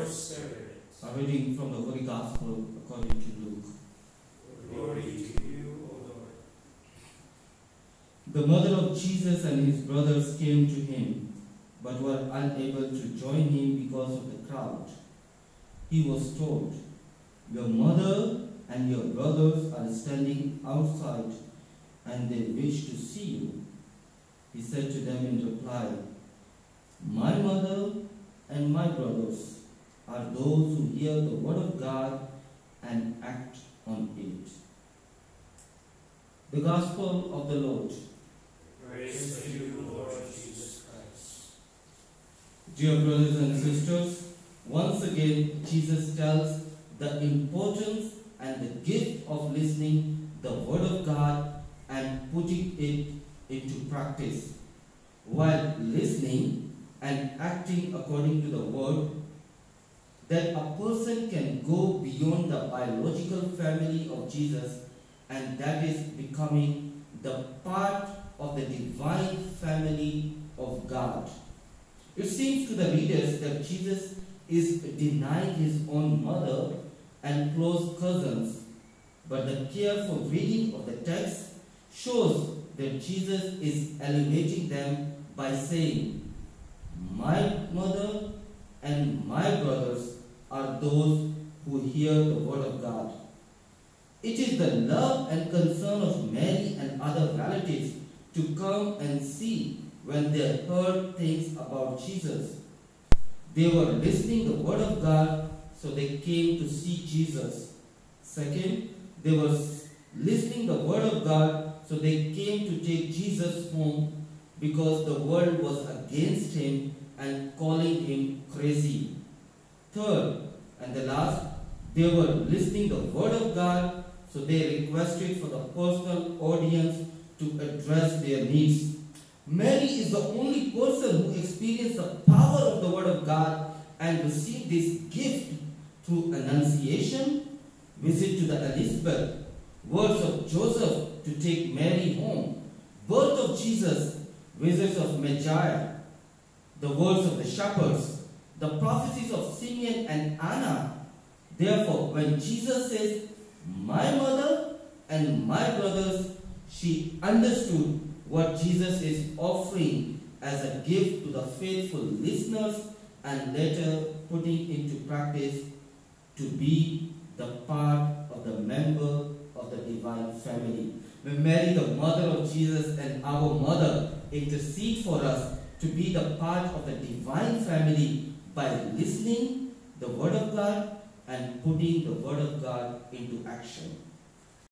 your Spirit. A reading from the Holy Gospel according to Luke. Glory to you, O Lord. The mother of Jesus and his brothers came to him, but were unable to join him because of the crowd. He was told, "Your mother and your brothers are standing outside, and they wish to see you." He said to them in reply, "My mother and my brothers are those who hear the word of God and act on it." The Gospel of the Lord. Praise to you, Lord Jesus Christ. Dear brothers and sisters, once again Jesus tells the importance and the gift of listening the word of God and putting it into practice. While listening and acting according to the word, that a person can go beyond the biological family of Jesus, and that is becoming the part of the divine family of God. It seems to the readers that Jesus is denying his own mother and close cousins, but the careful reading of the text shows that Jesus is elevating them by saying, "My mother and my brothers are those who hear the word of God." It is the love and concern of Mary and other relatives to come and see when they heard things about Jesus. They were listening the word of God, so they came to see Jesus. Second, they were listening the word of God, so they came to take Jesus home because the world was against him and calling him crazy. Third, and the last, they were listening the word of God, so they requested for the personal audience to address their needs. Mary is the only person who experienced the power of the word of God and received this gift through Annunciation, visit to the Elizabeth, words of Joseph to take Mary home, birth of Jesus, visits of Magi, the words of the shepherds, the prophecies of Simeon and Anna. Therefore, when Jesus says, "My mother and my brothers," she understood what Jesus is offering as a gift to the faithful listeners and later putting into practice to be the part of the member of the divine family. When Mary, the mother of Jesus and our mother, intercede for us to be the part of the divine family by listening the word of God and putting the word of God into action.